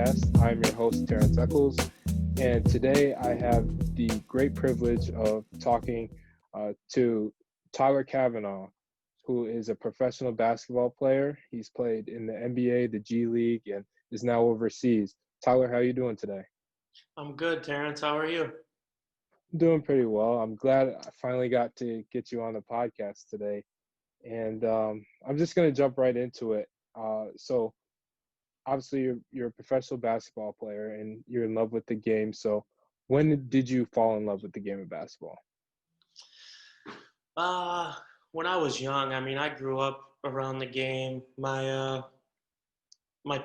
podcast. I'm your host, Terrence Echols, and today I have the great privilege of talking to Tyler Cavanaugh, who is a professional basketball player. He's played in the NBA, the G League, and is now overseas. Tyler, how are you doing today? I'm good, Terrence. How are you? I'm doing pretty well. I'm glad I finally got to get you on the podcast today. And I'm just going to jump right into it. So obviously you're a professional basketball player and you're in love with the game. So when did you fall in love with the game of basketball? When I was young, I grew up around the game. My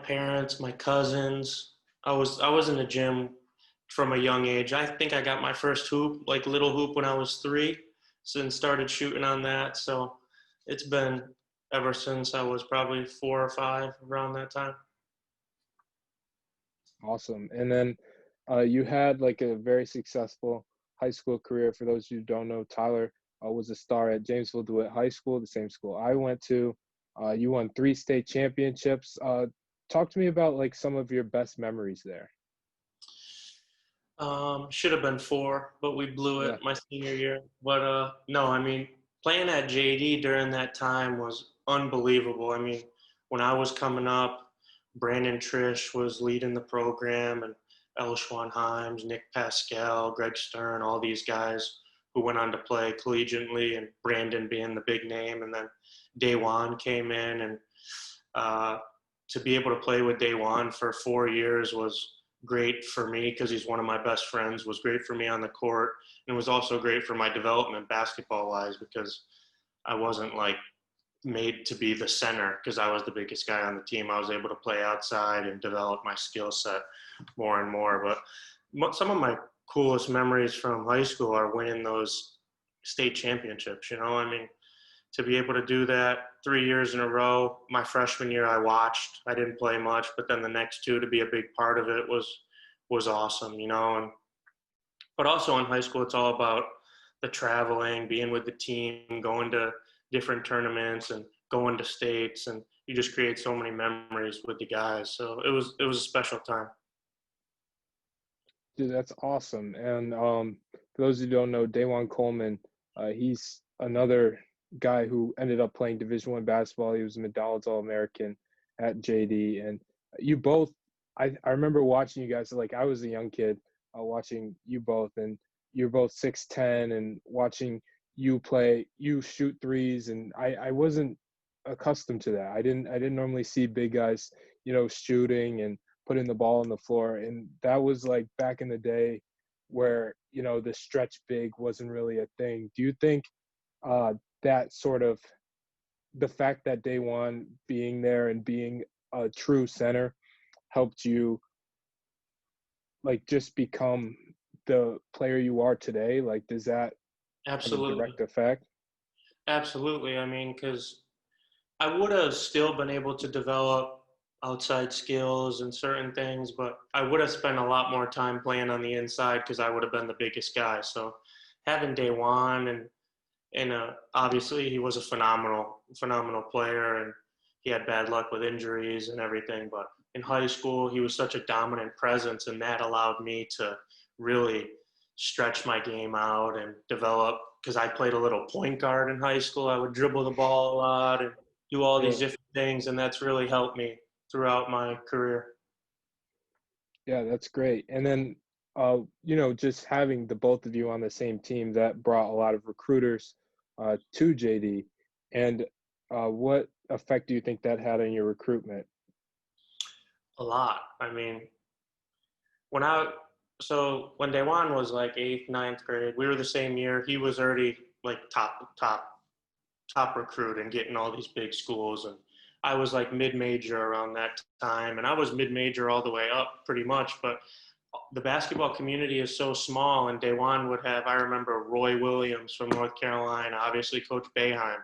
parents, my cousins. I was in the gym from a young age. I think I got my first hoop, like little hoop, when I was 3, so then started shooting on that. So it's been ever since I was probably 4 or 5, around that time. Awesome. And then you had like a very successful high school career. For those who don't know, Tyler was a star at Jamesville DeWitt High School, the same school I went to. You won 3 state championships. Talk to me about like some of your best memories there. Should have been 4, but we blew Yeah. it my senior year. But no, playing at JD during that time was unbelievable. When I was coming up, Brandon Trish was leading the program, and Elshwan Himes, Nick Pascal, Greg Stern, all these guys who went on to play collegiately, and Brandon being the big name. And then Day came in, and to be able to play with Day for 4 years was great for me because he's one of my best friends, was great for me on the court, and was also great for my development basketball wise because I wasn't like made to be the center because I was the biggest guy on the team. I was able to play outside and develop my skill set more and more. But some of my coolest memories from high school are winning those state championships. To be able to do that 3 years in a row. My freshman year, I watched. I didn't play much, but then the next 2 to be a big part of it was awesome, but also in high school, it's all about the traveling, being with the team, going to different tournaments, and going to states, and you just create so many memories with the guys. So it was a special time. Dude, that's awesome. And for those who don't know, Dawan Coleman, he's another guy who ended up playing Division I basketball. He was a McDonald's All-American at JD. And you both, I remember watching you guys, like I was a young kid watching you both, and you're both 6'10", and watching you play, you shoot threes, and I wasn't accustomed to that. I didn't normally see big guys, shooting and putting the ball on the floor. And that was like back in the day where, the stretch big wasn't really a thing. Do you think that sort of the fact that Day being there and being a true center helped you like just become the player you are today? Like, does that have a Absolutely. direct effect? Absolutely. Because I would have still been able to develop outside skills and certain things, but I would have spent a lot more time playing on the inside because I would have been the biggest guy. So having Day and obviously he was a phenomenal player, and he had bad luck with injuries and everything. But in high school, he was such a dominant presence, and that allowed me to really stretch my game out and develop. Because I played a little point guard in high school, I would dribble the ball a lot and do all Yeah. these different things, and that's really helped me throughout my career. Yeah, that's great. And then, just having the both of you on the same team, that brought a lot of recruiters to JD. And what effect do you think that had on your recruitment? A lot. When I when Dewan was like 8th, 9th grade, we were the same year. He was already like top recruit and getting all these big schools, and I was like mid-major around that time, and I was mid-major all the way up pretty much. But the basketball community is so small, and Dewan would have, I remember Roy Williams from North Carolina, obviously Coach Boeheim,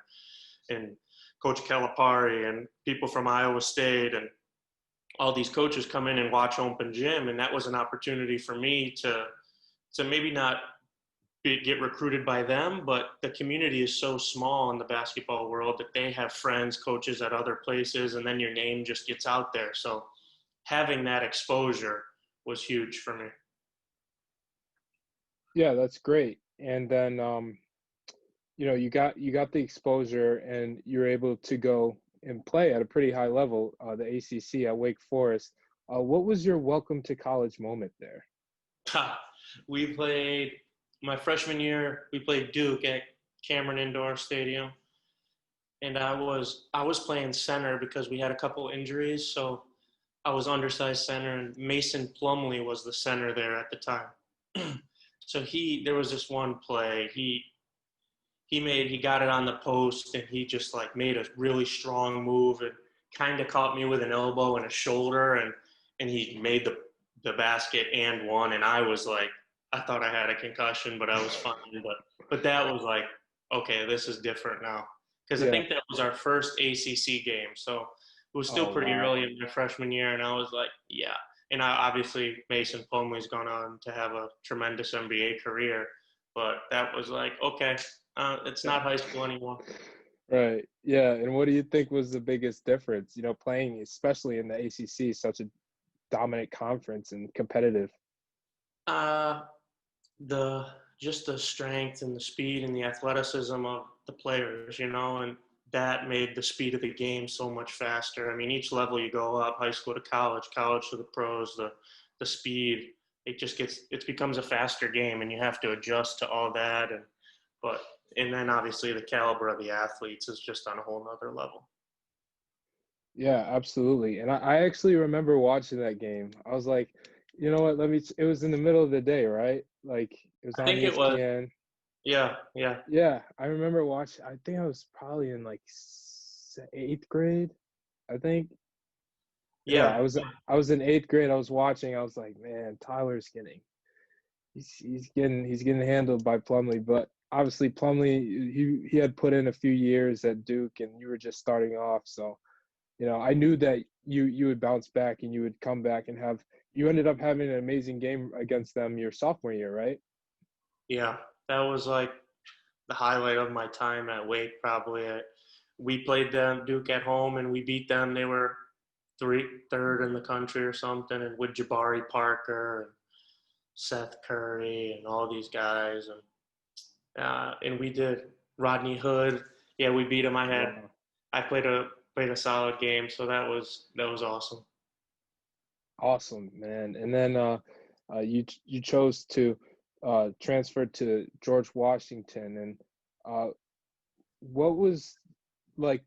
and Coach Calipari, and people from Iowa State, and all these coaches come in and watch open gym. And that was an opportunity for me to maybe not get recruited by them, but the community is so small in the basketball world that they have friends, coaches at other places, and then your name just gets out there. So having that exposure was huge for me. Yeah, that's great. And then you got the exposure, and you're able to go and play at a pretty high level, the ACC at Wake Forest. What was your welcome to college moment there? We played my freshman year. We played Duke at Cameron Indoor Stadium, and I was playing center because we had a couple injuries, so I was undersized center, and Mason Plumlee was the center there at the time. So there was this one play he got it on the post, and he just like made a really strong move and kind of caught me with an elbow and a shoulder, and he made the basket and won. And I was like, I thought I had a concussion, but I was fine. But that was like, okay, this is different now, because I Yeah. think that was our first ACC game, so it was still Oh, pretty wow. early in my freshman year, and I was like, yeah. And obviously Mason Plumlee's gone on to have a tremendous NBA career, but that was like, okay, it's not high school anymore. Right. Yeah. And what do you think was the biggest difference, playing, especially in the ACC, such a dominant conference and competitive? Uh, the just the strength and the speed and the athleticism of the players, and that made the speed of the game so much faster. I mean, each level you go up, high school to college, college to the pros, the speed, it becomes a faster game, and you have to adjust to all that. But and then obviously the caliber of the athletes is just on a whole nother level. Yeah, absolutely. And I actually remember watching that game. I was like, you know what? It was in the middle of the day, right? Like it was I on think it was, ESPN. yeah, yeah, Yeah, I remember watching. I think I was probably in like eighth grade, I think. Yeah, yeah. I was in eighth grade. I was watching. I was like, man, Tyler's he's getting handled by Plumlee. But obviously, Plumlee he had put in a few years at Duke, and you were just starting off. So I knew that you would bounce back and you would come back and you ended up having an amazing game against them your sophomore year, right? Yeah, that was like the highlight of my time at Wake. Probably, we played them Duke at home, and we beat them. They were third in the country or something, and with Jabari Parker and Seth Curry and all these guys, and we did Rodney Hood. Yeah, we beat him. Wow. I played a solid game, so that was awesome. Awesome, man. And then you chose to transfer to George Washington, and uh, what was like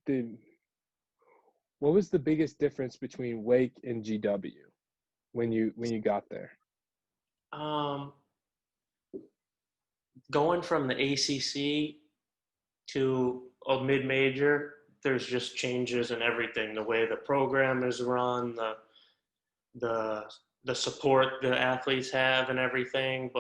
what was the biggest difference between Wake and GW when you got there? Um, Going from the ACC to a mid-major, there's just changes in everything. The way the program is run, the the support the athletes have, and everything.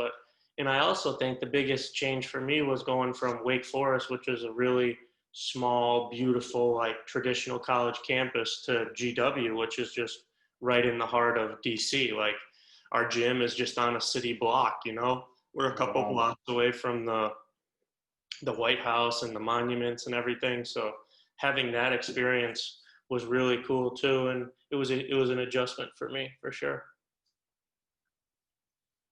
And I also think the biggest change for me was going from Wake Forest, which is a really small, beautiful, like traditional college campus, to GW, which is just right in the heart of DC. Like our gym is just on a city block. We're a couple Wow. blocks away from the White House and the monuments and everything. So having that experience was really cool too, and it was an adjustment for me for sure.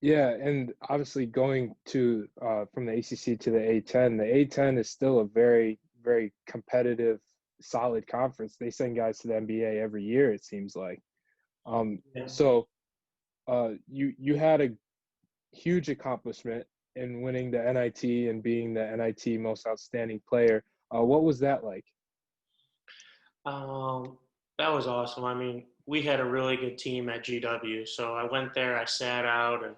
Yeah, and obviously going to from the ACC to the A10 is still a very, very competitive, solid conference. They send guys to the NBA every year, it seems like. Yeah. So you had a huge accomplishment in winning the NIT and being the NIT Most Outstanding Player. What was that like? Um, that was awesome. I mean, we had a really good team at GW. So I went there, I sat out and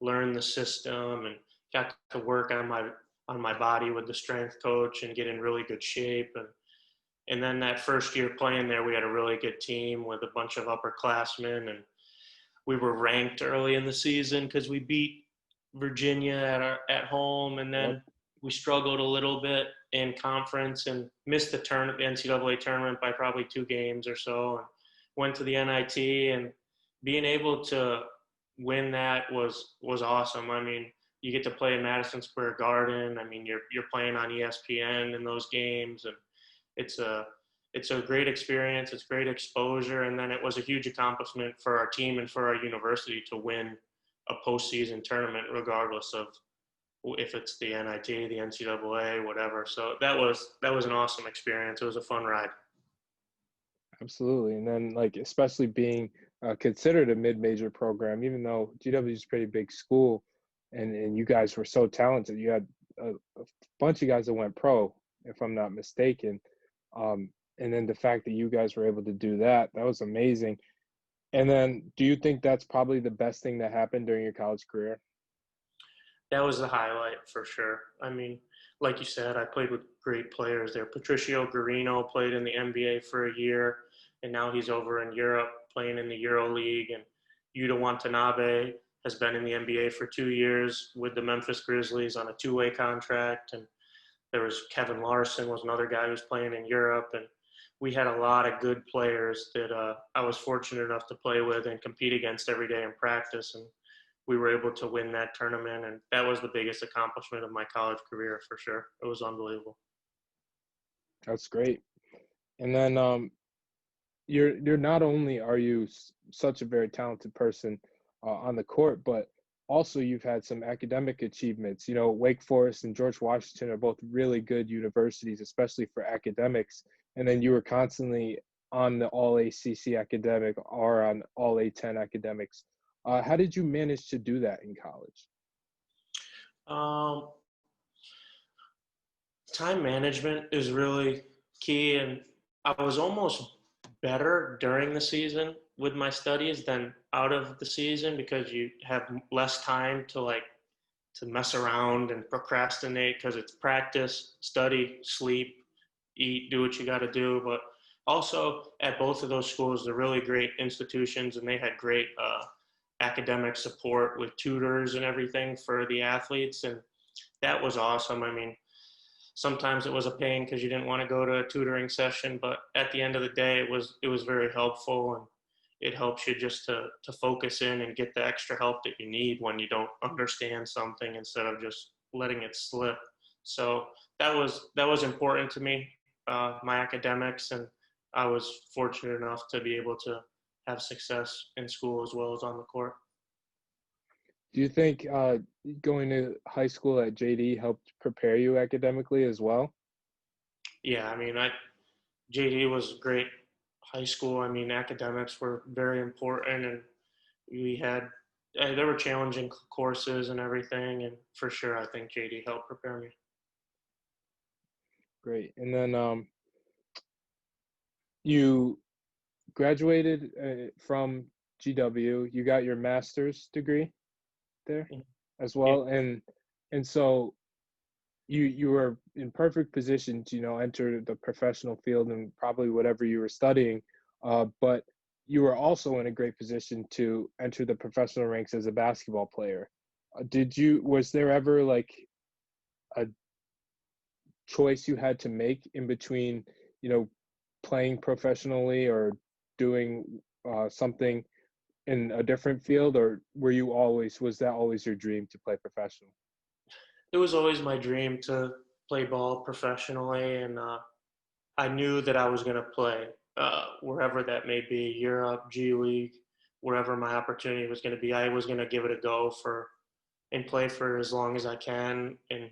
learned the system and got to work on my body with the strength coach and get in really good shape. And then that first year playing there, we had a really good team with a bunch of upperclassmen, and we were ranked early in the season because we beat Virginia at home, and Yep. then we struggled a little bit in conference and missed the NCAA tournament by probably 2 games or so, and went to the NIT, and being able to win that was awesome. I mean, you get to play in Madison Square Garden. I mean, you're playing on ESPN in those games, and it's a it's a great experience. It's great exposure. And then it was a huge accomplishment for our team and for our university to win a postseason tournament, regardless of if it's the NIT, the NCAA, whatever. So that was an awesome experience. It was a fun ride. Absolutely. And then, like, especially being considered a mid-major program, even though GW is a pretty big school, and you guys were so talented. You had a bunch of guys that went pro, if I'm not mistaken. And then the fact that you guys were able to do that, that was amazing. And then, do you think that's probably the best thing that happened during your college career? That was the highlight for sure. I mean, like you said, I played with great players there. Patricio Guarino played in the NBA for a year, and now he's over in Europe playing in the EuroLeague. And Yuta Watanabe has been in the NBA for 2 years with the Memphis Grizzlies on a two-way contract. And there was Kevin Larson was another guy who was playing in Europe. And we had a lot of good players that I was fortunate enough to play with and compete against every day in practice. And we were able to win that tournament, and that was the biggest accomplishment of my college career for sure. It was unbelievable. That's great. And then you're not only are you such a very talented person on the court, but also you've had some academic achievements. You know, Wake Forest and George Washington are both really good universities, especially for academics. And then you were constantly on the All ACC academic or on All A10 academics. How did you manage to do that in college? Um, Time management is really key, and I was almost better during the season with my studies than out of the season because you have less time to mess around and procrastinate because it's practice, study, sleep, eat, do what you got to do. But also at both of those schools, they're really great institutions, and they had great academic support with tutors and everything for the athletes, and that was awesome. I mean, sometimes it was a pain because you didn't want to go to a tutoring session, but at the end of the day, it was very helpful, and it helps you just to focus in and get the extra help that you need when you don't understand something instead of just letting it slip. So that was important to me, my academics, and I was fortunate enough to be able to have success in school as well as on the court. Do you think going to high school at JD helped prepare you academically as well? Yeah, I mean, JD was great high school. I mean, academics were very important, and we had there were challenging courses and everything, and for sure, I think JD helped prepare me. Great. And then you graduated from GW. You got your master's degree there as Yeah. well, and so you were in perfect position to enter the professional field and probably whatever you were studying, but you were also in a great position to enter the professional ranks as a basketball player. Was there ever like a choice you had to make in between, playing professionally or doing something in a different field, or was that always your dream to play professional? It was always my dream to play ball professionally, and I knew that I was going to play wherever that may be, Europe, GLeague, wherever my opportunity was going to be. I was going to give it a go and play for as long as I can, and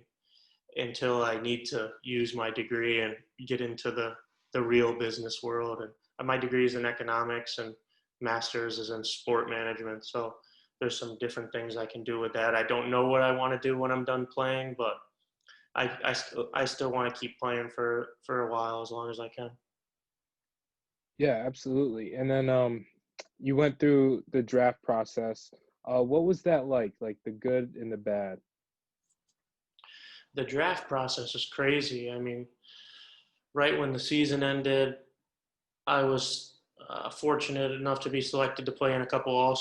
until I need to use my degree and get into the real business world. And my degree is in economics, and master's is in sport management. So there's some different things I can do with that. I don't know what I want to do when I'm done playing, but I still want to keep playing for a while, as long as I can. Yeah, absolutely. And then you went through the draft process. What was that like the good and the bad? The draft process is crazy. I mean, right when the season ended, I was fortunate enough to be selected to play in a couple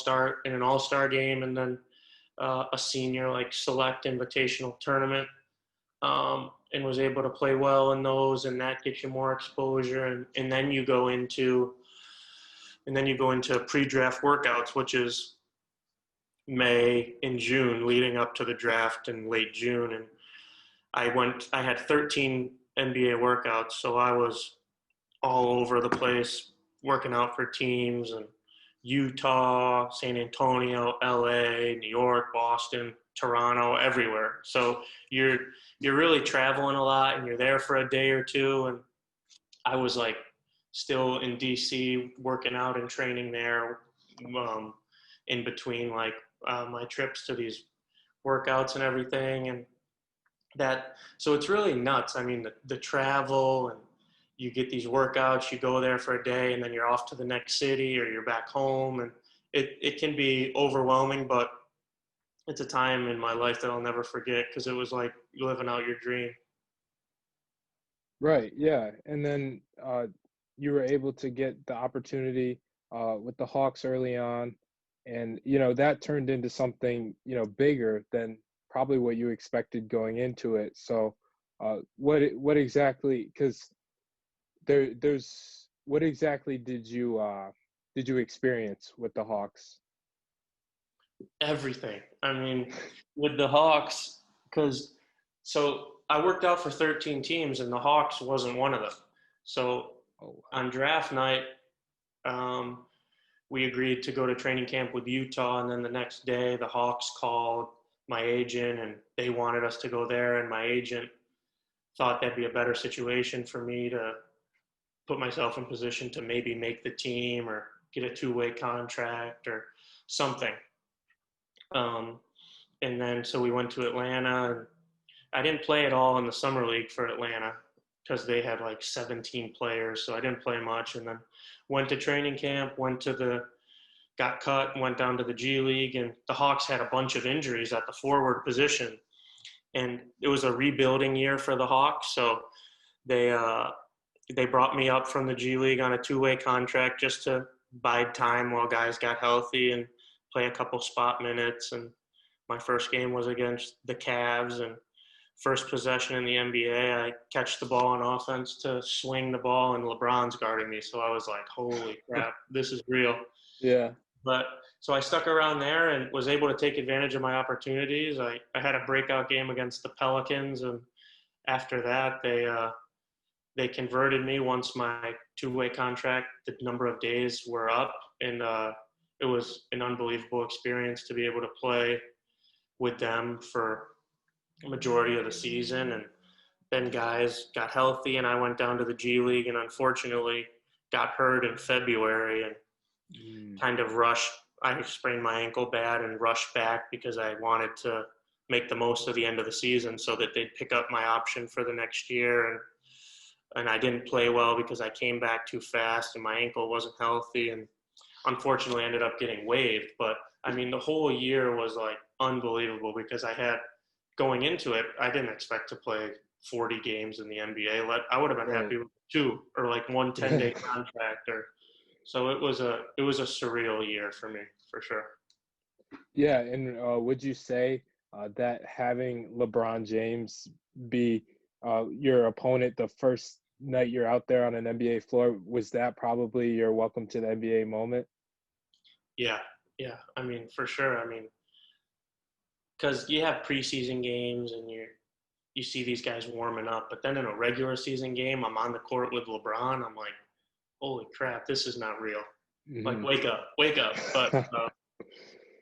in an all-star game, and then a senior select invitational tournament, and was able to play well in those, and that gets you more exposure, and then you go into pre-draft workouts, which is May and June leading up to the draft in late June. And I had 13 NBA workouts, so I was all over the place, working out for teams and Utah, San Antonio, LA, New York, Boston, Toronto, everywhere. So you're really traveling a lot, and you're there for a day or two. And I was like still in DC working out and training there, in between like my trips to these workouts and everything. And that, so it's really nuts. I mean, the travel, and you get these workouts, you go there for a day, and then you're off to the next city or you're back home, and it can be overwhelming, but it's a time in my life that I'll never forget, because it was like living out your dream. Right. Yeah. And then you were able to get the opportunity with the Hawks early on, and that turned into something bigger than probably what you expected going into it. So, what exactly? Because there's what exactly did you experience with the Hawks? Everything. I mean, with the Hawks, because so I worked out for 13 teams, and the Hawks wasn't one of them. So Oh, on draft night, um, we agreed to go to training camp with Utah, and then the next day the Hawks called my agent, and they wanted us to go there, and my agent thought that'd be a better situation for me to put myself in position to maybe make the team or get a two-way contract or something. Um, and then so we went to Atlanta, and I didn't play at all in the summer league for Atlanta because they had like 17 players, so I didn't play much. And then went to training camp, got cut, went down to the G League, and the Hawks had a bunch of injuries at the forward position, and it was a rebuilding year for the Hawks. So they brought me up from the G League on a two-way contract just to bide time while guys got healthy and play a couple spot minutes. And my first game was against the Cavs, and first possession in the NBA, I catch the ball on offense to swing the ball, and LeBron's guarding me. So I was like, holy crap, this is real. yeah. But so I stuck around there and was able to take advantage of my opportunities. I had a breakout game against the Pelicans, and after that, they converted me once my two-way contract, the number of days were up, and it was an unbelievable experience to be able to play with them for a majority of the season. And then guys got healthy, and I went down to the G League, and unfortunately got hurt in February and kind of rushed. I sprained my ankle bad and rushed back because I wanted to make the most of the end of the season so that they'd pick up my option for the next year. And I didn't play well because I came back too fast and my ankle wasn't healthy, and unfortunately ended up getting waived. But I mean, the whole year was like unbelievable because going into it, I didn't expect to play 40 games in the NBA. I would have been Right. happy with two or like one 10-day contract. So it was a surreal year for me, for sure. Yeah, and would you say that having LeBron James be your opponent the first night you're out there on an NBA floor, was that probably your welcome to the NBA moment? Yeah, yeah. I mean, for sure. I mean, because you have preseason games and you see these guys warming up, but then in a regular season game, I'm on the court with LeBron. I'm like, holy crap, this is not real. Like, Hmm. wake up, wake up.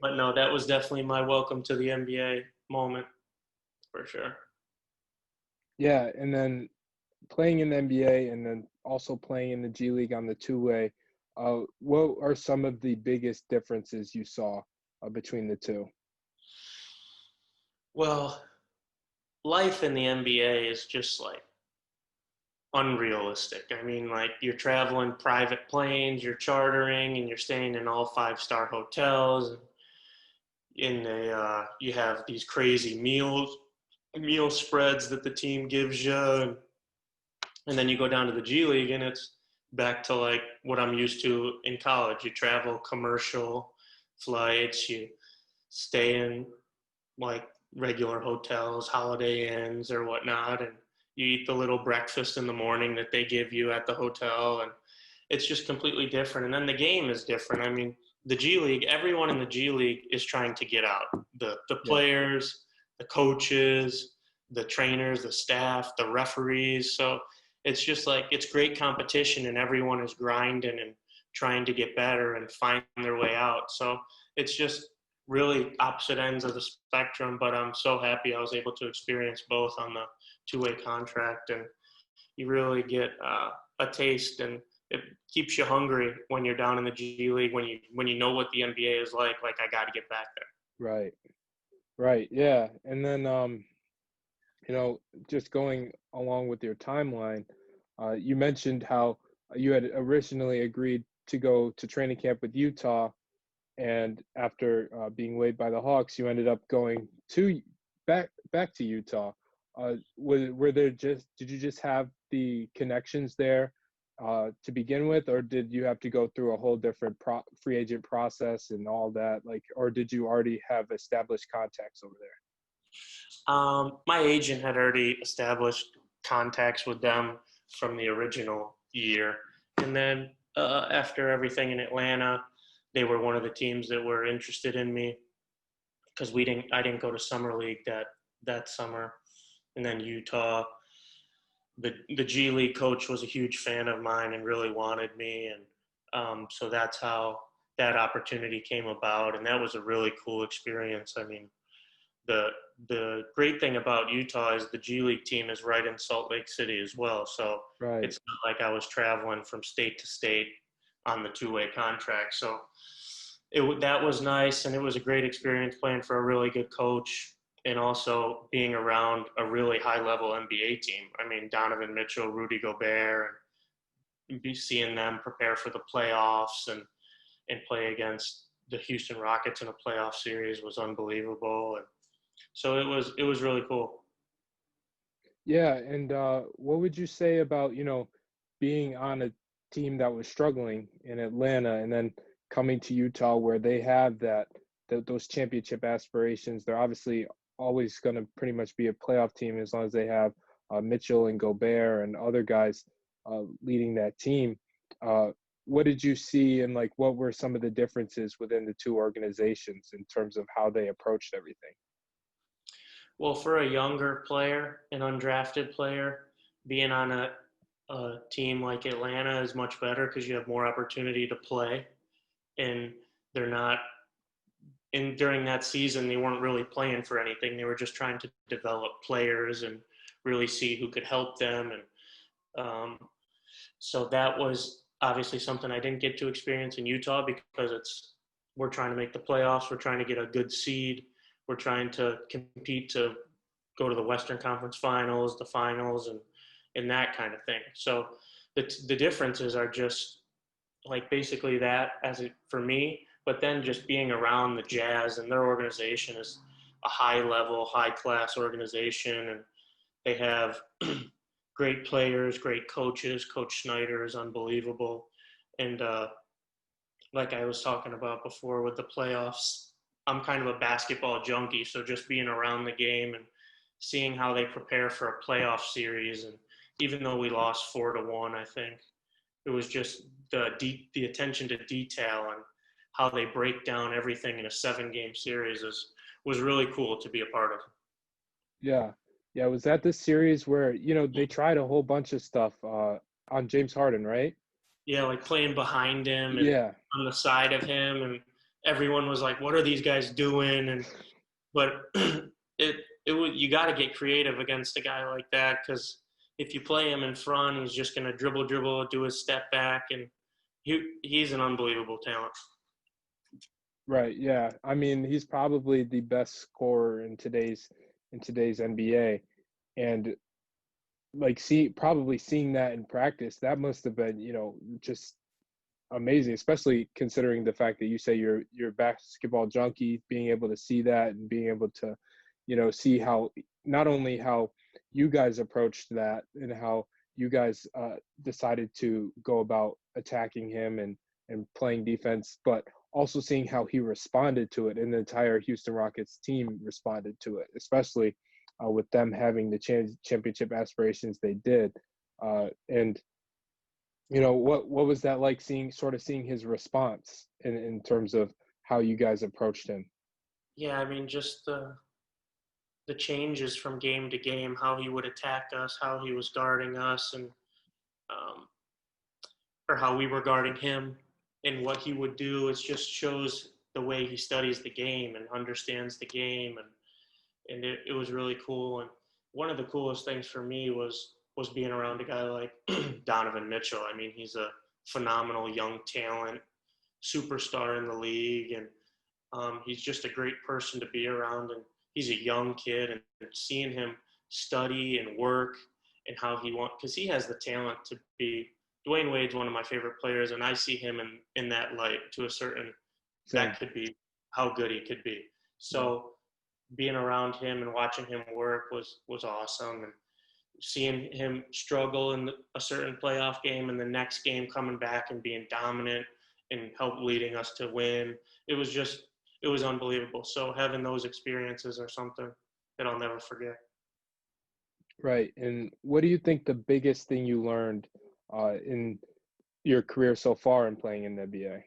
But no, that was definitely my welcome to the NBA moment, for sure. Yeah, and then playing in the NBA and then also playing in the G League on the two-way, what are some of the biggest differences you saw between the two? Well, life in the NBA is just like unrealistic. I mean, like you're traveling private planes, you're chartering, and you're staying in all five-star hotels. You have these crazy meal spreads that the team gives you, and then you go down to the G League, and it's back to like what I'm used to in college. You travel commercial flights, you stay in like regular hotels, Holiday Inns or whatnot, and you eat the little breakfast in the morning that they give you at the hotel, and it's just completely different. And then the game is different. I mean, the G League, everyone in the G League is trying to get out. The Yeah. players, the coaches, the trainers, the staff, the referees. So it's just like it's great competition and everyone is grinding and trying to get better and find their way out. So it's just really opposite ends of the spectrum, but I'm so happy I was able to experience both on the two-way contract, and you really get a taste, and it keeps you hungry when you're down in the G League, when you know what the NBA is like I got to get back there. Right. Right. Yeah. And then just going along with your timeline, you mentioned how you had originally agreed to go to training camp with Utah, and after being waived by the Hawks, you ended up going to back to Utah. Did you just have the connections there to begin with, or did you have to go through a whole different free agent process and all that? Like, or did you already have established contacts over there? My agent had already established contacts with them from the original year, and then after everything in Atlanta, they were one of the teams that were interested in me because I didn't go to summer league that summer, and then Utah, the G League coach was a huge fan of mine and really wanted me, and so that's how that opportunity came about, and that was a really cool experience. I mean, the great thing about Utah is the G League team is right in Salt Lake City as well. So Right. it's not like I was traveling from state to state on the two-way contract. So that was nice, and it was a great experience playing for a really good coach and also being around a really high-level NBA team. I mean, Donovan Mitchell, Rudy Gobert, and seeing them prepare for the playoffs and play against the Houston Rockets in a playoff series was unbelievable. And so it was really cool. Yeah, and what would you say about, being on a team that was struggling in Atlanta and then coming to Utah where they have those championship aspirations? They're obviously always going to pretty much be a playoff team as long as they have Mitchell and Gobert and other guys leading that team. What did you see, and like what were some of the differences within the two organizations in terms of how they approached everything? Well, for a younger player, an undrafted player, being on a team like Atlanta is much better because you have more opportunity to play, and they're not. And during that season, they weren't really playing for anything. They were just trying to develop players and really see who could help them. And so that was obviously something I didn't get to experience in Utah because we're trying to make the playoffs. We're trying to get a good seed. We're trying to compete to go to the Western Conference Finals, the finals, and that kind of thing. So the differences are just like basically that for me, but then just being around the Jazz and their organization is a high level, high class organization, and they have great players, great coaches. Coach Snyder is unbelievable, and like I was talking about before with the playoffs, I'm kind of a basketball junkie, so just being around the game and seeing how they prepare for a playoff series, and even though we lost 4-1, I think it was just the attention to detail and how they break down everything in a 7-game series was really cool to be a part of. Yeah. Yeah. Was that the series where, they tried a whole bunch of stuff on James Harden, right? Yeah, like playing behind him and Yeah. on the side of him, and everyone was like, "What are these guys doing?" But you got to get creative against a guy like that because if you play him in front, he's just gonna dribble, do his step back, and he's an unbelievable talent. Right. Yeah. I mean, he's probably the best scorer in today's NBA. And like probably seeing that in practice, that must have been, just amazing, especially considering the fact that you say you're a basketball junkie, being able to see that and being able to, see how not only how you guys approached that and how you guys decided to go about attacking him and playing defense, but also seeing how he responded to it and the entire Houston Rockets team responded to it, especially with them having the championship aspirations they did. And what was that like seeing his response in terms of how you guys approached him? Yeah, I mean, just the changes from game to game, how he would attack us, how he was guarding us, and um, or how we were guarding him and what he would do. It just shows the way he studies the game and understands the game, and it was really cool. And one of the coolest things for me was being around a guy like Donovan Mitchell. I mean, he's a phenomenal young talent, superstar in the league, and he's just a great person to be around. And he's a young kid, and seeing him study and work and how he wants, because he has the talent to be. Dwayne Wade's one of my favorite players, and I see him in that light to a certain. Same. That could be how good he could be. So being around him and watching him work was awesome, and seeing him struggle in a certain playoff game and the next game coming back and being dominant and help leading us to win. It was unbelievable. So having those experiences are something that I'll never forget. Right. And what do you think the biggest thing you learned in your career so far in playing in the NBA?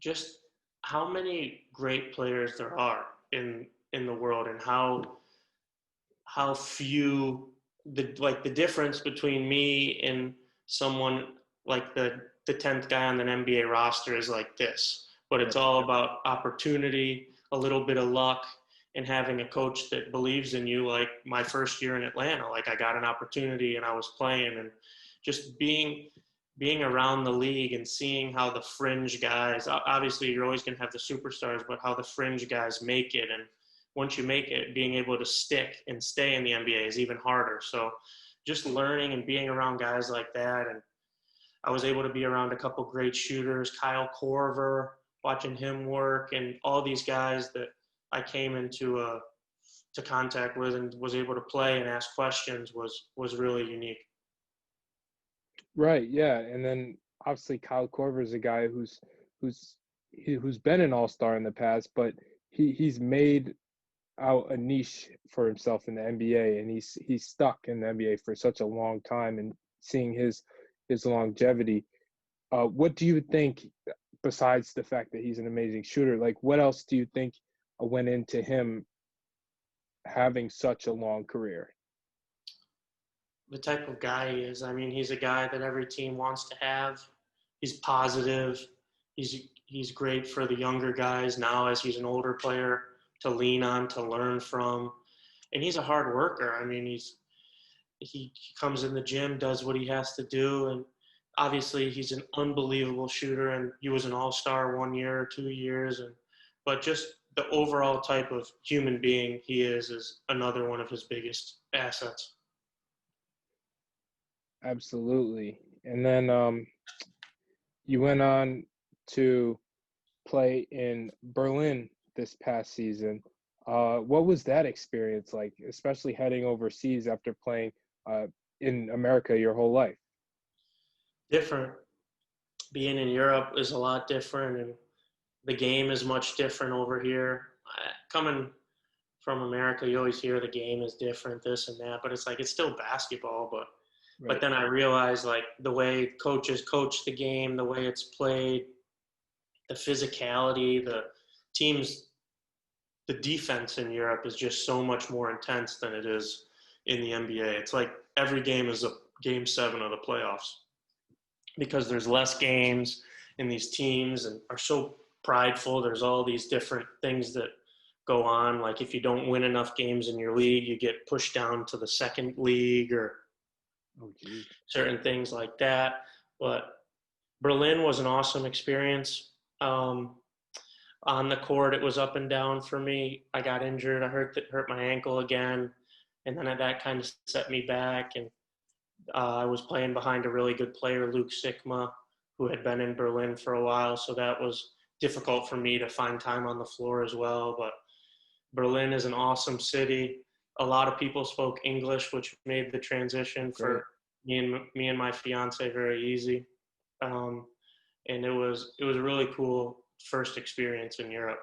Just how many great players there are in the world, and how few, the difference between me and someone like the 10th guy on an NBA roster is like this. But it's all about opportunity, a little bit of luck, and having a coach that believes in you. Like my first year in Atlanta, like I got an opportunity and I was playing, and just being around the league and seeing how the fringe guys, obviously you're always going to have the superstars, but how the fringe guys make it. And once you make it, being able to stick and stay in the NBA is even harder. So just learning and being around guys like that. And I was able to be around a couple great shooters, Kyle Korver, watching him work, and all these guys that I came into to contact with and was able to play and ask questions was really unique. Right. Yeah. And then obviously Kyle Korver is a guy who's been an all-star in the past, but he's made out a niche for himself in the NBA, and he's stuck in the NBA for such a long time. And seeing his longevity, what do you think, besides the fact that he's an amazing shooter, like what else do you think went into him having such a long career? The type of guy he is. I mean, he's a guy that every team wants to have. He's positive. He's great for the younger guys now as he's an older player to lean on, to learn from. And he's a hard worker. I mean, he comes in the gym, does what he has to do, and obviously he's an unbelievable shooter, and he was an all-star 1 year or 2 years, but just the overall type of human being he is another one of his biggest assets. Absolutely. And then you went on to play in Berlin this past season. What was that experience like, especially heading overseas after playing in America your whole life? Different. Being in Europe is a lot different, and the game is much different over here. Coming from America, you always hear the game is different, this and that, but it's like it's still basketball. But then I realized, like, the way coaches coach the game, the way it's played, the physicality, the teams, the defense in Europe is just so much more intense than it is in the NBA. It's like every game is a game 7 of the playoffs because there's less games, and these teams are so prideful. There's all these different things that go on. Like if you don't win enough games in your league, you get pushed down to the second league or certain things like that. But Berlin was an awesome experience. On the court, it was up and down for me. I got injured. I hurt my ankle again, and then that kind of set me back. And I was playing behind a really good player, Luke Sikma, who had been in Berlin for a while, so that was difficult for me to find time on the floor as well. But Berlin is an awesome city. A lot of people spoke English, which made the transition for me and my fiance very easy. And it was a really cool first experience in Europe.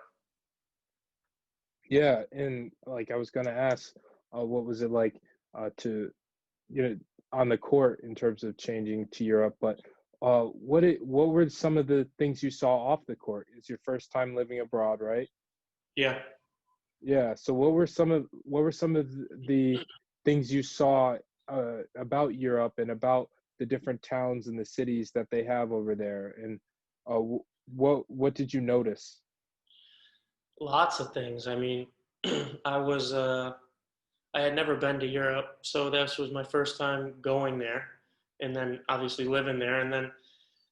Yeah, and like I was gonna ask, what was it like to, on the court in terms of changing to Europe? But what were some of the things you saw off the court? It's your first time living abroad, right? Yeah. Yeah. So what were some of the things you saw about Europe and about the different towns and the cities that they have over there? And what did you notice? Lots of things. I mean, I was I had never been to Europe, so this was my first time going there, and then obviously living there. And then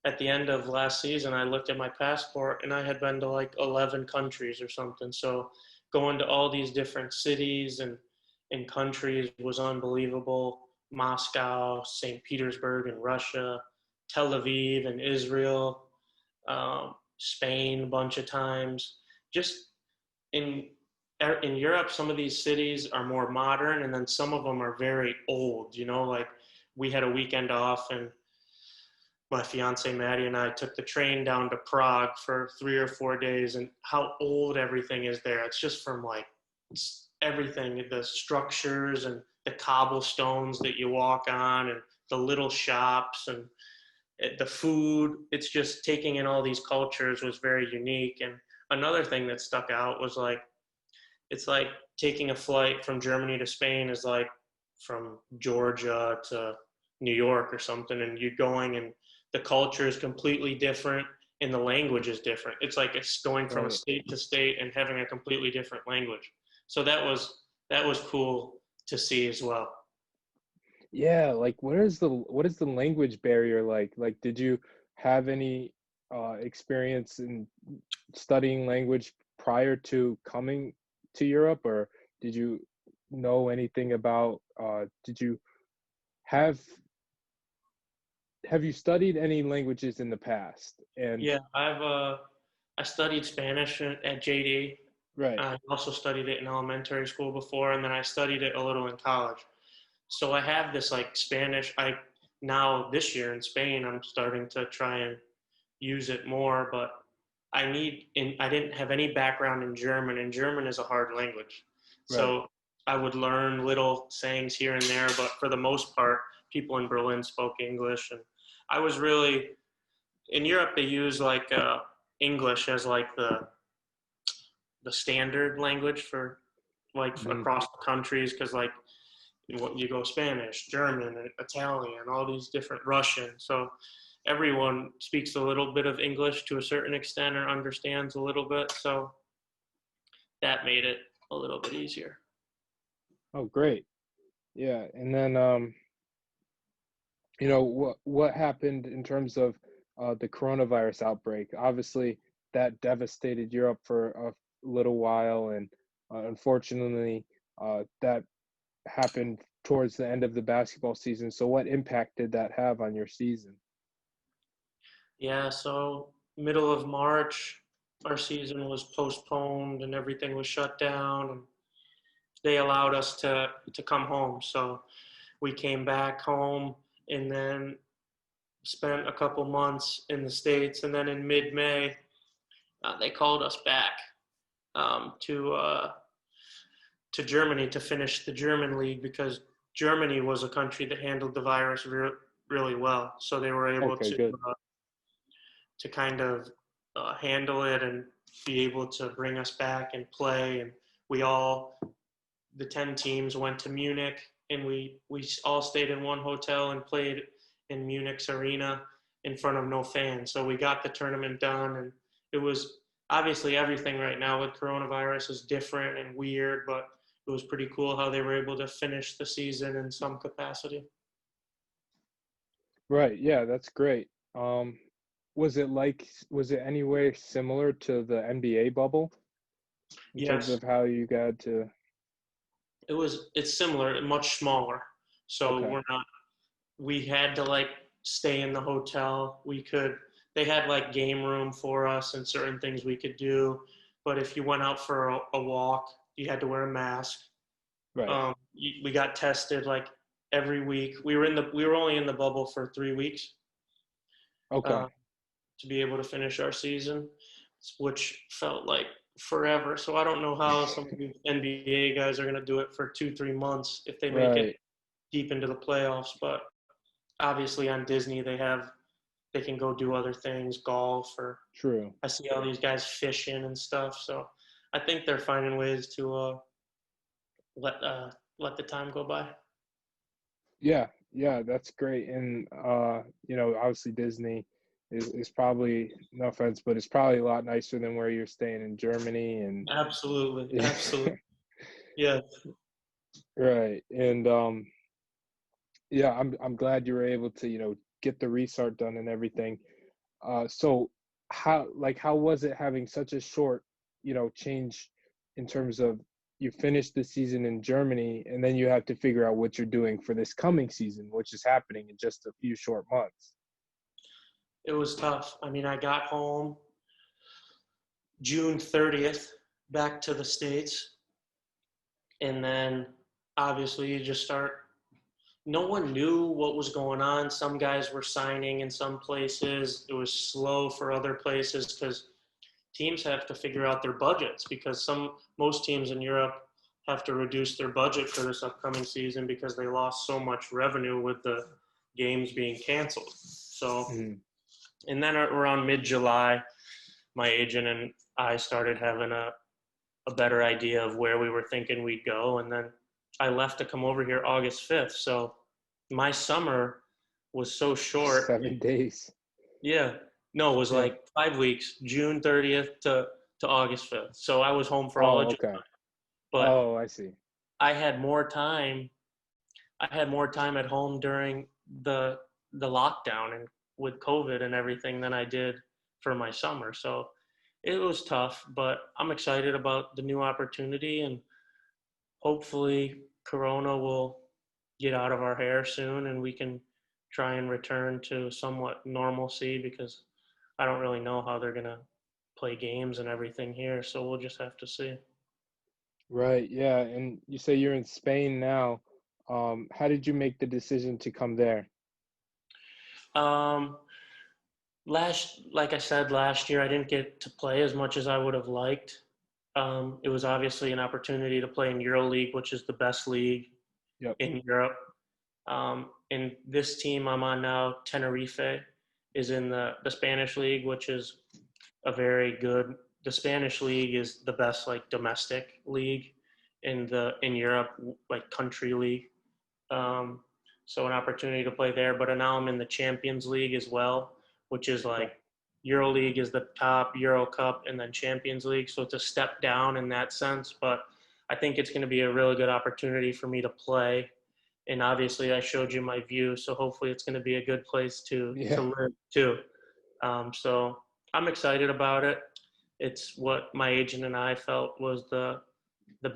at the end of last season, I looked at my passport, and I had been to like 11 countries or something. So going to all these different cities and countries was unbelievable. Moscow, St. Petersburg in Russia, Tel Aviv in Israel, Spain a bunch of times. Just in in Europe, some of these cities are more modern, and then some of them are very old. You know, like we had a weekend off, and my fiance Maddie and I took the train down to Prague for 3 or 4 days, and how old everything is there. It's just from like everything, the structures and the cobblestones that you walk on, and the little shops and the food. It's just taking in all these cultures was very unique. And another thing that stuck out was like it's like taking a flight from Germany to Spain is like from Georgia to New York or something, and you're going and the culture is completely different and the language is different. It's like it's going from a Right. state to state and having a completely different language. So that was cool to see as well. Yeah, like what is the language barrier like? Like, did you have any experience in studying language prior to coming to Europe, or did you know anything about did you have have you studied any languages in the past? And Yeah, I studied Spanish at JD. right, I also studied it in elementary school before, and then I studied it a little in college. So I have this like Spanish. I now this year in Spain, I'm starting to try and use it more, but I didn't have any background in German, and German is a hard language. right, So I would learn little sayings here and there, but for the most part, people in Berlin spoke English, and I was really in Europe. They use like English as like the standard language for like mhm, across the countries, because like you go Spanish, German, Italian, all these different Russian. So everyone speaks a little bit of English to a certain extent or understands a little bit. So that made it a little bit easier. oh great, yeah. And then what happened in terms of the coronavirus outbreak? Obviously, that devastated Europe for a little while, and unfortunately, that happened towards the end of the basketball season. So, what impact did that have on your season? Yeah, so middle of March, our season was postponed and everything was shut down. And they allowed us to come home. So we came back home and then spent a couple months in the States. And then in mid-May, they called us back to Germany to finish the German league, because Germany was a country that handled the virus really well. So they were able Okay, good. to kind of handle it and be able to bring us back and play. And we all, the 10 teams, went to Munich, and we all stayed in one hotel and played in Munich's arena in front of no fans. So we got the tournament done, and it was obviously everything right now with coronavirus is different and weird, but it was pretty cool how they were able to finish the season in some capacity. Right. Yeah, that's great. Was it anywhere similar to the NBA bubble in terms Yes, of how you got to? it's similar, much smaller. So Okay. we had to like stay in the hotel. They had like game room for us and certain things we could do. But if you went out for a walk, you had to wear a mask. Right. We got tested like every week. We were only in the bubble for 3 weeks uh, Okay. to be able to finish our season, which felt like forever. So I don't know how some of these NBA guys are going to do it for 2-3 months if they make it Right. deep into the playoffs. But obviously on Disney they can go do other things, golf, or True. I see all these guys fishing and stuff. So I think they're finding ways to let the time go by. Yeah, yeah, that's great. And obviously Disney is probably, no offense, but it's probably a lot nicer than where you're staying in Germany and Absolutely, yeah, absolutely. Yeah. right. And yeah, I'm glad you were able to, get the restart done and everything. So how was it having such a short, change in terms of you finished the season in Germany and then you have to figure out what you're doing for this coming season, which is happening in just a few short months. It was tough. I mean, I got home June 30th back to the States, and then obviously you just start. No one knew what was going on. Some guys were signing in some places. It was slow for other places because teams have to figure out their budgets because most teams in Europe have to reduce their budget for this upcoming season because they lost so much revenue with the games being canceled. So, Mhm. and then around mid-July, my agent and I started having a better idea of where we were thinking we'd go. And then I left to come over here August 5th. So my summer was so short. 7 days. Yeah. No, it was Yeah. like 5 weeks, June 30th to August 5th. So I was home for all Oh, of July. okay. But Oh, I see. I had more time. I had more time at home during the lockdown and with COVID and everything than I did for my summer. So it was tough, but I'm excited about the new opportunity and hopefully Corona will get out of our hair soon and we can try and return to somewhat normalcy because I don't really know how they're going to play games and everything here. So we'll just have to see. Right. Yeah. And you say you're in Spain now. How did you make the decision to come there? Um, like I said, last year I didn't get to play as much as I would have liked. It was obviously an opportunity to play in EuroLeague, which is the best league Yep. in Europe. And this team I'm on now, Tenerife, is in the Spanish league, which is a very good. The Spanish league is the best like domestic league in Europe, like country league. Um, so an opportunity to play there. But now I'm in the Champions League as well, which is Okay. like Euro League is the top, Euro Cup, and then Champions League. So it's a step down in that sense. But I think it's going to be a really good opportunity for me to play. And obviously, I showed you my view, so hopefully, it's going to be a good place to Yeah. live too. So I'm excited about it. It's what my agent and I felt was the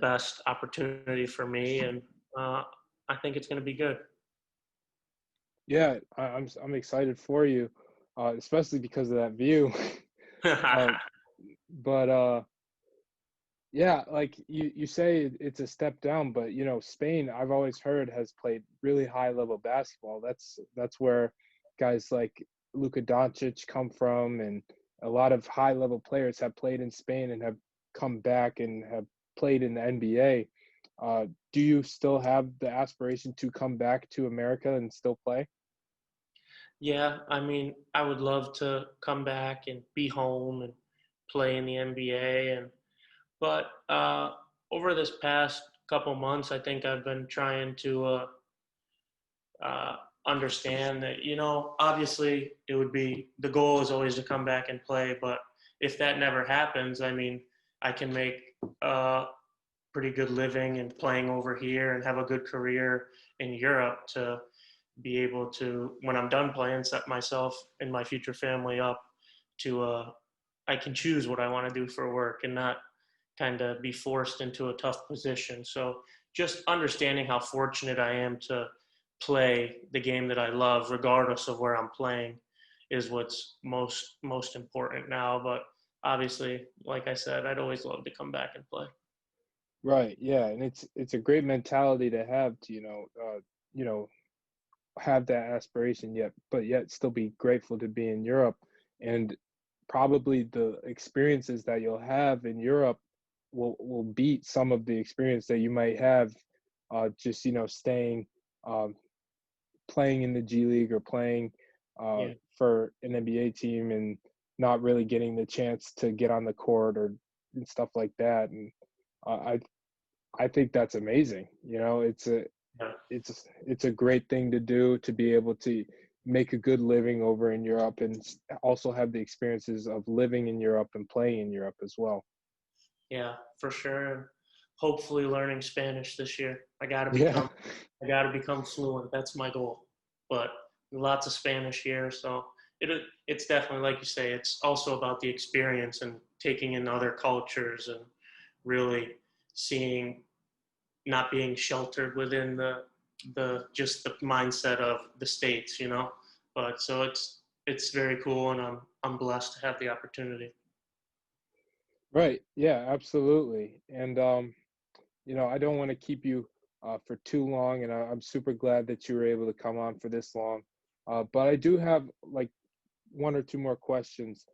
best opportunity for me, and uh, I think it's going to be good. Yeah. I'm excited for you, especially because of that view. uh, but yeah, like you say it's a step down, but Spain, I've always heard, has played really high level basketball. That's where guys like Luka Doncic come from, and a lot of high level players have played in Spain and have come back and have played in the NBA. Do you still have the aspiration to come back to America and still play? Yeah, I mean, I would love to come back and be home and play in the NBA, but over this past couple months, I think I've been trying to uh, understand that, obviously it would be the goal is always to come back and play, but if that never happens, I mean, I can make a pretty good living and playing over here and have a good career in Europe to be able to, when I'm done playing, set myself and my future family up to, I can choose what I want to do for work and not kind of be forced into a tough position. So just understanding how fortunate I am to play the game that I love, regardless of where I'm playing, is what's most important now. But obviously, like I said, I'd always love to come back and play. Right. Yeah, and it's a great mentality to have to you know have that aspiration yet, but yet still be grateful to be in Europe. And probably the experiences that you'll have in Europe will beat some of the experience that you might have just staying um, playing in the G League or playing uh, Yeah. for an NBA team and not really getting the chance to get on the court or and stuff like that. And I I think that's amazing. Yeah. It's a great thing to do, to be able to make a good living over in Europe, and also have the experiences of living in Europe and playing in Europe as well. Yeah, for sure. Hopefully learning Spanish this year. Yeah. I gotta become fluent. That's my goal. But lots of Spanish here, so it's definitely like you say. It's also about the experience and taking in other cultures and really seeing, not being sheltered within the just the mindset of the states, you know. But so it's very cool, and I'm blessed to have the opportunity. Right. Yeah, absolutely. And I don't want to keep you for too long, and I'm super glad that you were able to come on for this long. But I do have like one or two more questions.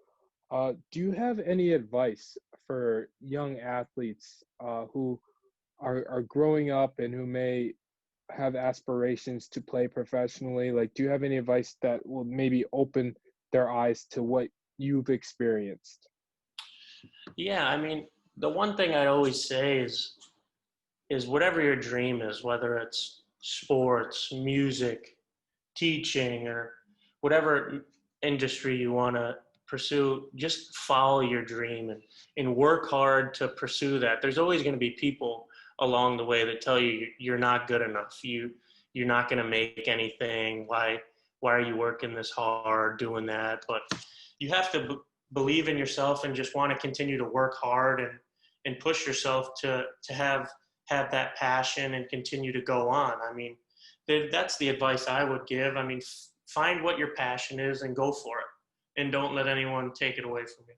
Do you have any advice for young athletes who are growing up and who may have aspirations to play professionally? Like, do you have any advice that will maybe open their eyes to what you've experienced? Yeah, I mean, the one thing I always say is whatever your dream is, whether it's sports, music, teaching, or whatever industry you want to pursue, just follow your dream and work hard to pursue that. There's always going to be people along the way that tell you you're not good enough. You're not going to make anything. Why are you working this hard doing that? But you have to believe in yourself and just want to continue to work hard and push yourself to have that passion and continue to go on. I mean, that's the advice I would give. I mean, find what your passion is and go for it, and don't let anyone take it away from you.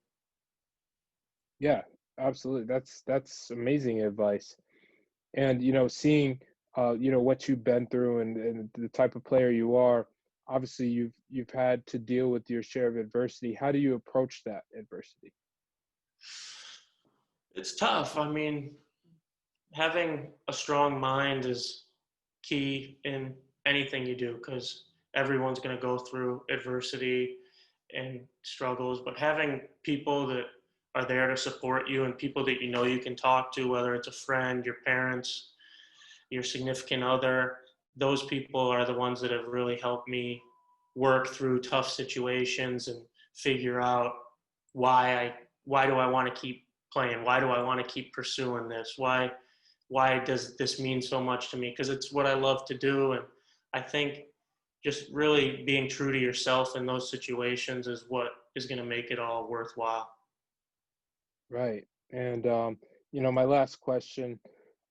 Yeah, absolutely. That's amazing advice. And seeing what you've been through, and the type of player you are, obviously you've had to deal with your share of adversity. How do you approach that adversity? It's tough. I mean, having a strong mind is key in anything you do, because everyone's going to go through adversity and struggles, but having people that are there to support you and people that you know you can talk to, whether it's a friend, your parents, your significant other, those people are the ones that have really helped me work through tough situations and figure out why do I want to keep playing? Why do I want to keep pursuing this? Why does this mean so much to me? Because it's what I love to do. And I think just really being true to yourself in those situations is what is going to make it all worthwhile. Right. And my last question,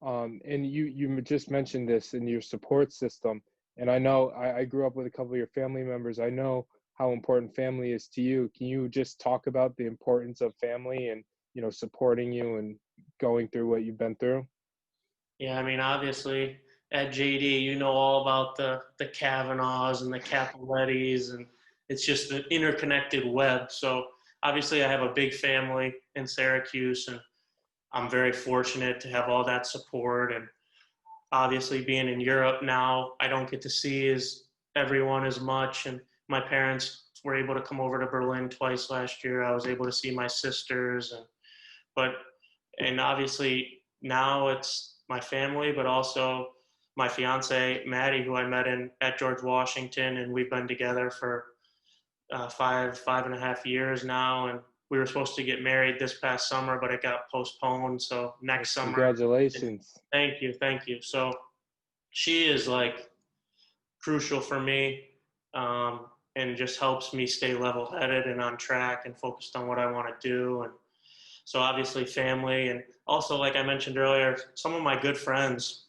and you just mentioned this in your support system, and I know I grew up with a couple of your family members. I know how important family is to you. Can you just talk about the importance of family and supporting you and going through what you've been through? Yeah, I mean, obviously at JD, you know all about the Cavanaughs and the Capolettis, and it's just an interconnected web. So obviously, I have a big family in Syracuse, and I'm very fortunate to have all that support. And obviously, being in Europe now, I don't get to see everyone as much. And my parents were able to come over to Berlin twice last year. I was able to see my sisters, but and obviously now it's my family, but also my fiance Maddie, who I met in at George Washington, and we've been together for 5.5 years now. And we were supposed to get married this past summer, but it got postponed. So Well, next summer. congratulations. Thank you. So she is like crucial for me, and just helps me stay level-headed and on track and focused on what I want to do. And so obviously family, and also like I mentioned earlier, some of my good friends,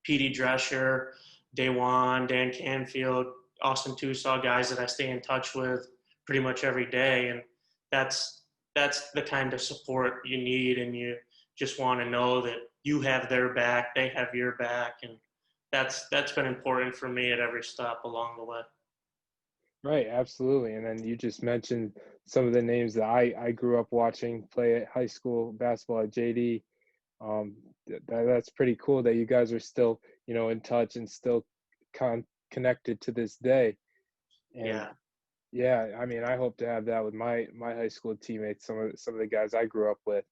PD Drescher, Daywan, Dan Canfield, Austin Tusaw, guys that I stay in touch with pretty much every day. And that's that's the kind of support you need, and you just want to know that you have their back, they have your back, and that's been important for me at every stop along the way. Right, absolutely. And then you just mentioned some of the names that I grew up watching play at high school basketball at JD. Um, that's pretty cool that you guys are still, in touch and still connected to this day. And Yeah. yeah, I mean, I hope to have that with my high school teammates, some of the guys I grew up with.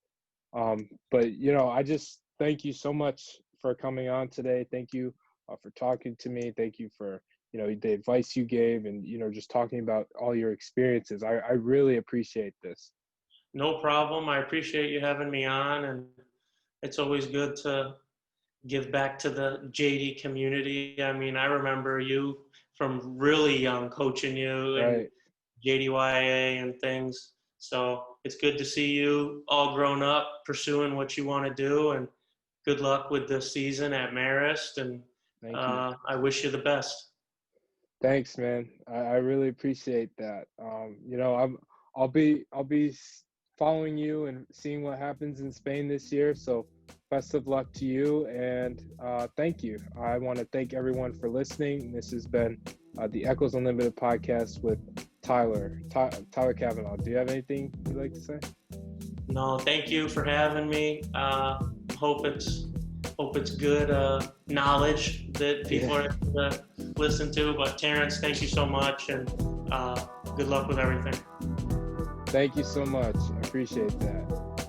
But I just thank you so much for coming on today. Thank you for talking to me. Thank you for the advice you gave, and just talking about all your experiences. I really appreciate this. No problem. I appreciate you having me on, and it's always good to give back to the JD community. I mean, I remember you from really young coaching you and Right. JDYA and things. So it's good to see you all grown up, pursuing what you want to do, and good luck with the season at Marist. And Thank you. I wish you the best. Thanks, man. I really appreciate that. I'll be following you and seeing what happens in Spain this year. So best of luck to you, and thank you. I want to thank everyone for listening. This has been the Echols Unlimited podcast with Tyler Cavanaugh. Do you have anything you'd like to say? No, thank you for having me. Hope it's good knowledge that people are able to listen to. But Terrence, thank you so much, and good luck with everything. Thank you so much. I appreciate that.